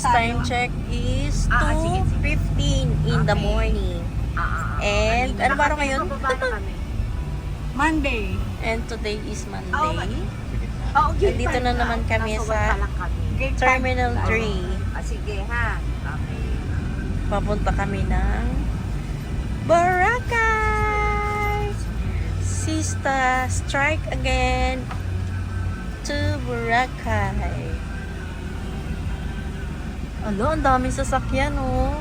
Next time check is 2:15 in the morning. And ano ba araw ngayon? Monday. And today is Monday. Okay. Nandito na naman kami sa Terminal 3. Sige ha. Okay. Papunta kami ng Boracay. Sista, strike again to Boracay. Alo, ang daming sasakyan, oh.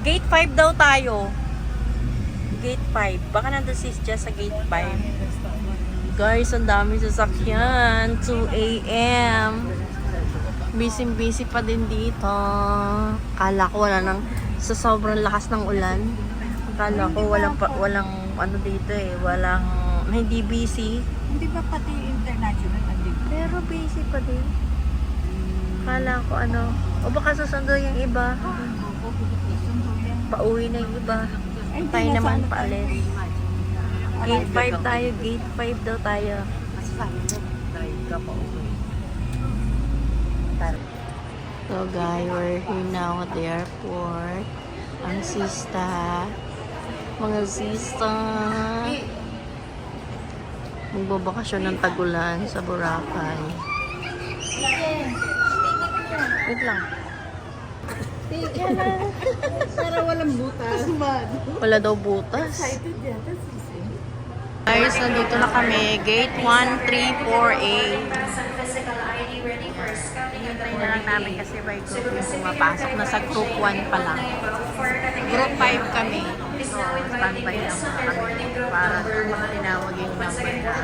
Gate 5 daw tayo. Gate 5. Baka nandun si Jess sa Gate 5. Guys, ang daming sasakyan. 2 a.m. Busy pa din dito. Kala ko wala nang sa sobrang lakas ng ulan. Kala ko walang ano dito eh. Walang hindi busy. Hindi ba pati international nandito? Pero busy pa din. Kala ko ano. O baka susundo yung iba. Pauwi na yung iba. Tayo naman paalis. Gate 5 tayo. Gate 5 daw tayo. Mas sabi mo, drive ka pa uwi. So guys, we're here now at the airport. Ang sista. Mga sista. Magbabakasyon ng tagulan sa Boracay. Wait lang. Para walang butas. Wala daw butas. Excited yan. That's easy. Guys, nandito na kami. Gate 134A. Hintayin na lang namin kasi by group yung pumapasok. Nasa group 1 pa lang. Group 5 kami. So, standby lang muna kami para tinawag yung number na.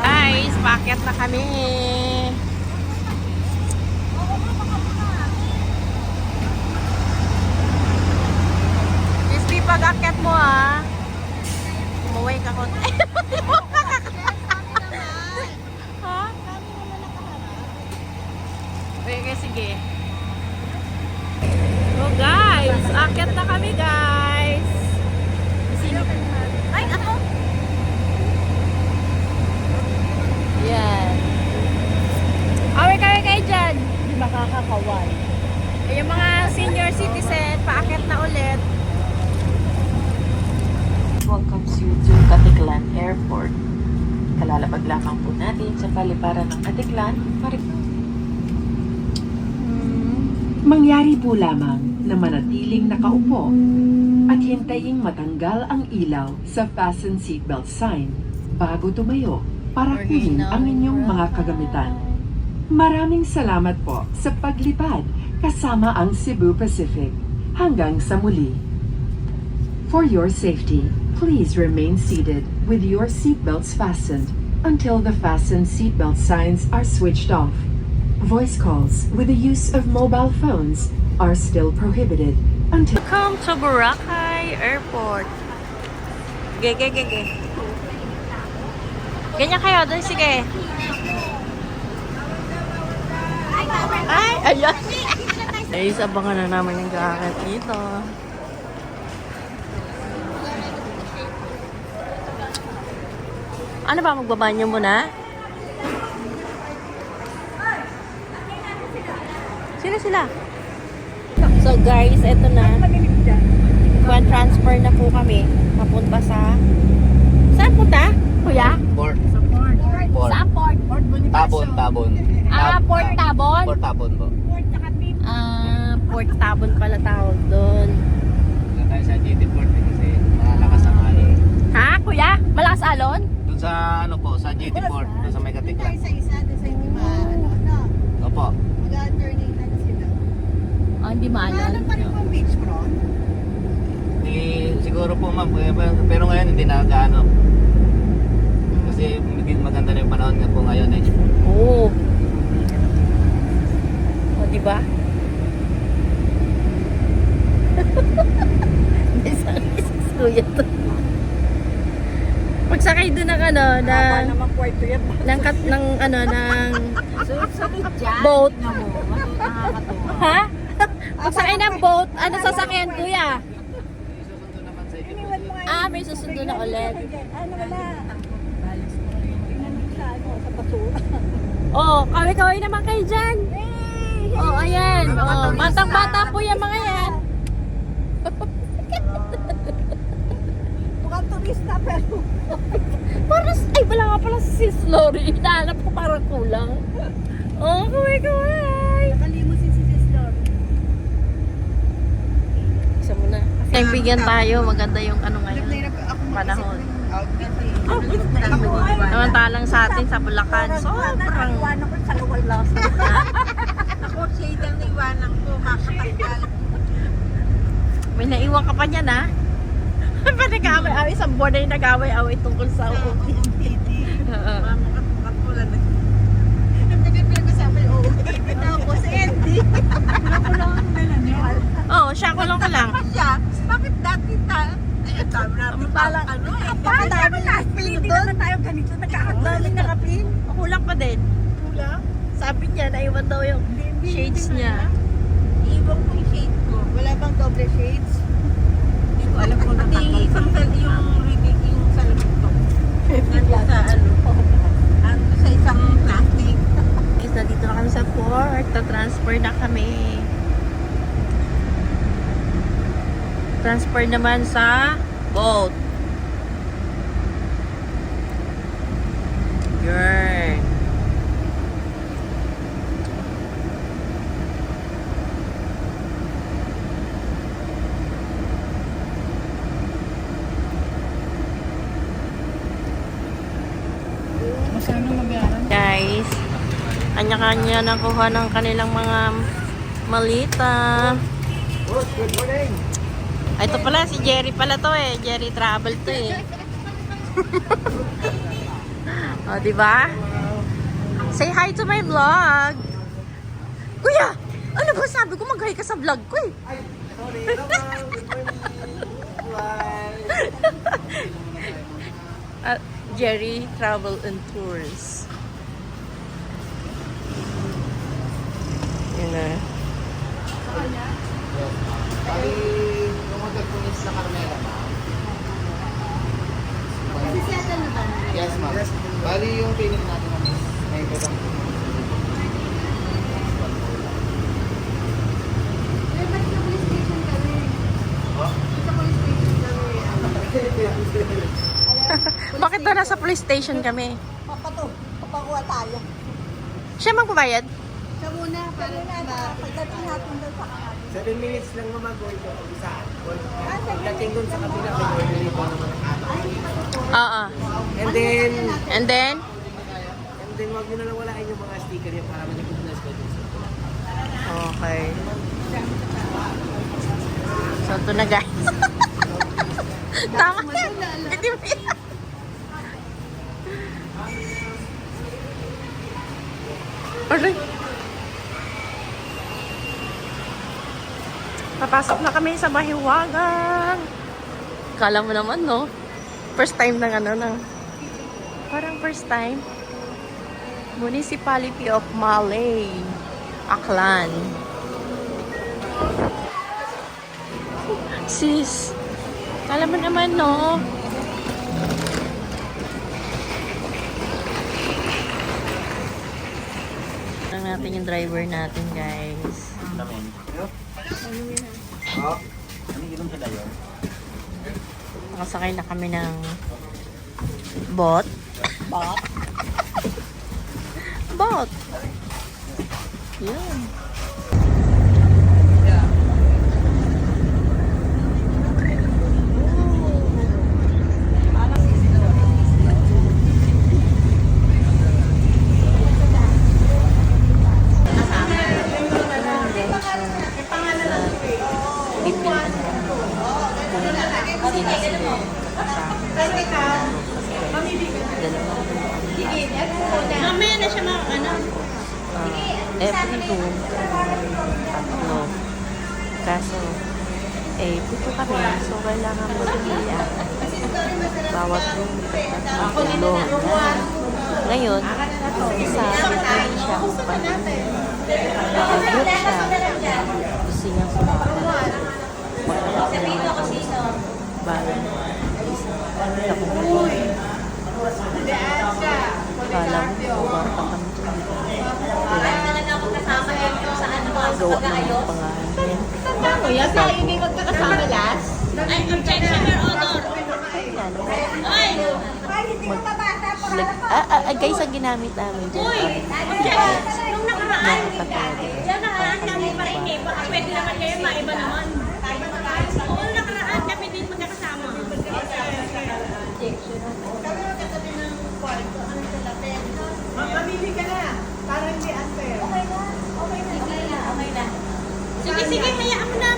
Guys, paakyat na kami. Crispy, pag-akyat mo ha. Umuwi ka konti. Ha? Okay, sige. Oh guys, akyat na kami guys. Sino? Ay, ako. Yan. Away kayo dyan. Hindi makakakawal. Yung mga senior citizen, paakyat na ulit. Welcomes you to Caticlan Airport. Kalalapag lamang po natin sa paliparan ng Caticlan, Mangyari po lamang na manatiling nakaupo at hintayin matanggal ang ilaw sa fasten seatbelt sign bago tumayo para kunin ang inyong mga kagamitan. Maraming salamat po sa paglipad kasama ang Cebu Pacific. Hanggang sa muli. For your safety, please remain seated with your seatbelts fastened until the fasten seatbelt signs are switched off. Voice calls with the use of mobile phones are still prohibited until... Welcome to Boracay Airport. Ge. Ganyan kayo, doon sige. Ay, ayan. Guys, abangan na naman yung gakit dito. Ano ba, magbabanyo muna? Sila? So guys, eto na. One transfer na po kami. Papunta sa... Saan punta? Kuya? Port. Saan port? Tabon. Port Tabon? Port Tabon po. Port Tabon pala tawag doon. Doon tayo sa GT Port kasi malakas ang alon. Ha, kuya? Malakas alon? Doon sa ano po, sa GT Port, doon sa may Caticlan. Sa isa, doon sa hindi ano. Opo. Mag-turning na sila. Hindi Ano pa rin po beachfront? Siguro po ma'am, pero ngayon hindi na gaano. Kasi maganda na yung panahon nga po ngayon eh. Oo. O, diba? Kuya to. Pagsakay doon ng ano, Haba naman kwarto yan. ng boat. Nakakatuwa. Pagsakay ng boat, ano sasakyan kuya? Susundo naman sa inyo. Iniwan mo nga Ah, may susundo na ulit. ano wala. Nandun sa basura. Oh, kaway-kaway naman kayo dyan. Oh, ayan. Oh, batang-bata po yan mga yan. Mukhang turista pero Parang, ay, wala nga pala si Sis Lori. Hinahanap ko parang kulang. Oh, kaway-kaway. nakalimusin si Sis Lori. Isa mo na. Kaibigan tayo. Maganda yung ano ngayon. Panahon. Samantalang sa atin sa Bulacan. Sobrang... Iwanan ko sa lawal lang. Ako, shade ang naiwanan ko. Makakatanggal. May naiwan ka pa niyan, ha? Pa nag-away-away. Sa buwan na yung nag-away-away tungkol sa upo. Oo. Katulad na. Pinag-pinag-usapan yung ako si Andy. Pinakulangan na lang niya. Oo, siya kulong ko lang. Siya, bakit dati tayo? Ay, ang dami natin palang ano eh. Bakit dami natin hindi naman tayo ganito nagkakadami na kapin? Kulang pa din. Kulang? Sabi niya, naiwan daw yung shades niya. Iibang ko yung shade ko. Wala bang double shades? Hindi ko alam kung nakakal. Isang yung reading yung salamin ko. Nandito sa ano. Ando sa isang plastic. Guys, nandito na kami sa port. Ta-transfer na kami. Transfer naman sa boat. Yun. Guys, kanya-kanya nakuha ng kanilang mga malita. Good morning! Ay, ito pala, si Jerry pala to eh. Jerry Travel to eh. O, diba? Say hi to my vlog. Kuya! Ano ba sabi ko? Mag-hi ka sa vlog ko eh. Ay, sorry. Hello, ma'am. Good morning. Bye. Jerry Travel and Tours. Yun na. Bali, umutot po sa Carmela, ma'am. Yes, ma'am. Bali, yung payment natin ma'am is may ibang Bakit ba nasa police station kami? Papato, papakuha tayo. Siya magbabayad? Siya muna, para pagdating natin doon sa kanal. 7 minutes lang mamagoy ko kung saan. Pagdating dun sa kabila, may orderly pa naman ang ato. Oo. And then, wag nyo na lang walain yung mga sticker yan para ma-recognize ko dun sa Okay. So, ito na guys. Tama yan. Hindi mo yan. Aray. Papasok na kami sa Mahiwagan. Kala mo naman, no? First time ng ano, ng... Parang first time. Municipality of Malay. Aklan. Sis, kala mo naman, no? Lang natin yung driver natin, guys. Nakasakay na kami ng boat. Boat? Boat. Yun. Mamaya na siya ano. Every room, tatlo. Kaso, pito kami. So, kailangan mag-iya. Bawat room, tatlo. Ngayon, isa, hindi siya. Pag-group siya, gusto niya bayan. Isa ko po. Kala mo, bata kami dyan. Gawa ng mga pangalan niya. Tanda mo yan, tayo hindi magkakasama last. Guys, ang ginamit namin dyan. Nung nakaraan, Nakakatawa. yan nakaraan namin pa rin eh. Baka pwede naman kayo, maiba naman. Oo, nakaraan kami din magkakasama. Mamili ka na, para hindi unfair. Sige, sige, hayaan mo na.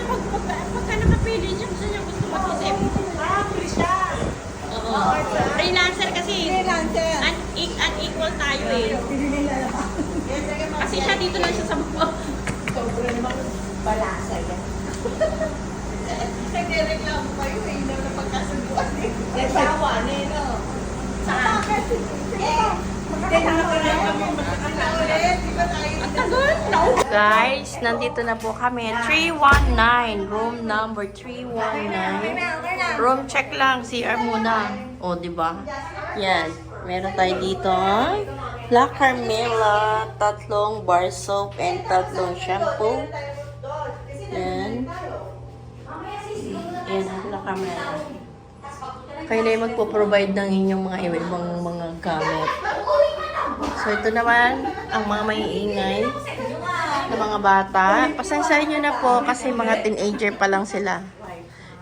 Pagka nakapili dyan, gusto niya gusto mag-isip. Free siya. Oo. Freelancer kasi. Freelancer. Unequal tayo eh. Kasi siya dito lang siya sa baba. Sobra naman balasa yan. Nagre-reklamo kayo eh, hindi na pagkasunduan eh. Nagsawa, no? Saan? Guys, nandito na po kami. 319. Room number 319. Room check lang. CR muna. O, diba? Yan. Meron tayo dito. La Carmela, 3 bar soap, and 3 shampoo. Yan. Yan, La Carmela. Kayo na yung magpo-provide ng inyong mga ibang mga gamit. So, ito naman, ang mga maiingay na mga bata. Pasensyahin nyo na po kasi mga teenager pa lang sila.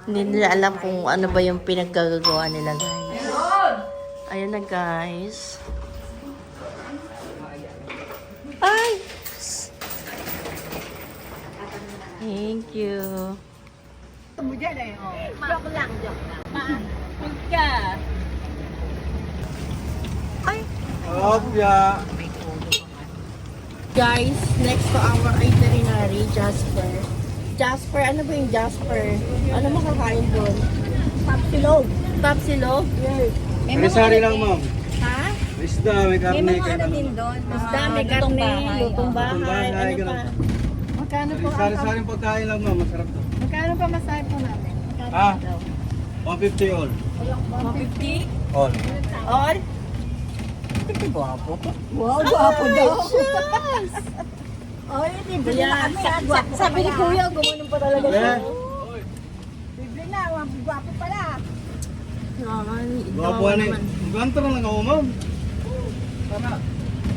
Hindi nila alam kung ano ba yung pinaggagawa nila, guys. Ayan na, guys. Ay! Thank you. Joke lang, joke lang. Ka. Ay! Opya. Guys, next to our itinerary, Jasper. Jasper, ano ba yung Jasper? Ano makakain doon? Tapsilog. Tapsilog? Yes. May sari lang, ma'am. Ha? Isda, may karne. May mga ano din doon. Isda, may karne, lutong bahay, bahay, ano pa? ganun. Magkano po Sari-sari pagkain lang, ma'am. Masarap to. Magkano pa masahe po namin? Ah, 150 all. 150? All. All? Wow, gwapo daw. Oh, libre na kami. Sabi ni Kuya, gumanon pa talaga siya. Eh, Libre na, gwapo pala. gwapo ano eh. Ganto na lang ako, ma'am.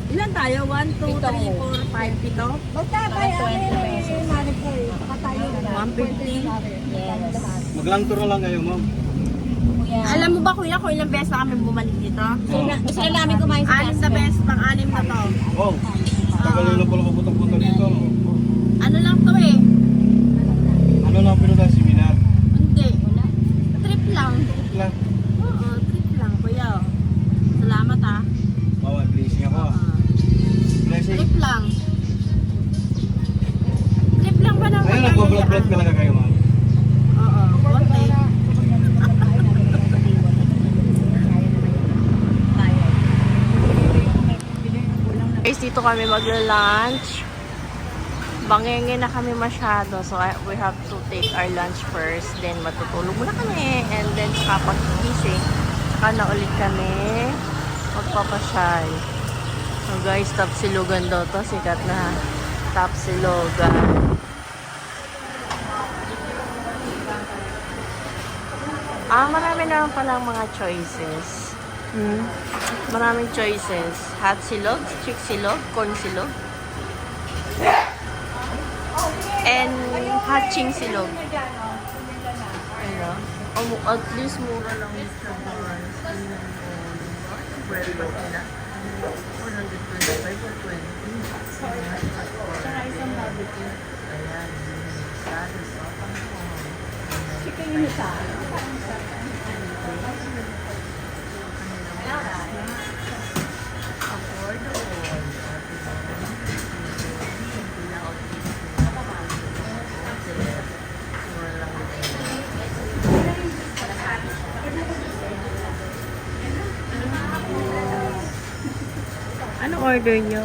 Ilan tayo? 1, 2, 3, 4, 5, 7? Magkabay, mani ko eh. Pakatayo na. 150? Maglanto na lang kayo, ma'am. Alam mo ba kuya kung ilang beses na kami bumalik dito? Gusto na namin kumain sa 6 na beses, pang-anim na to. Wow. Tagalin na pala kapunta-punta dito. Ano lang to eh? Ano lang pinunta seminar? Hindi. Trip lang. Lang. Oo, trip lang kuya. Salamat ah. Bawal, blessing ako ah. Blessing. Trip lang. Trip lang ba ng Ayun, nagbablog-vlog talaga kayo, ma'am. Oo, konti. Guys, dito kami magla-lunch. Bangenge na kami masyado. So, we have to take our lunch first. Then, matutulog muna kami. And then, saka pag-gising, saka na ulit kami magpapasyal. So, guys, Tapsilogan daw to. Sikat na Tapsilogan. Marami naman palang mga choices. Maraming choices. Hot silog, chick silog, corn silog. And hatching silog. Ano? At least mura lang yung guys. Bread ba nila? 425 or 20. Saka isang barbecue. Ayan. Sari sa Chicken yun sa. Ano order nyo?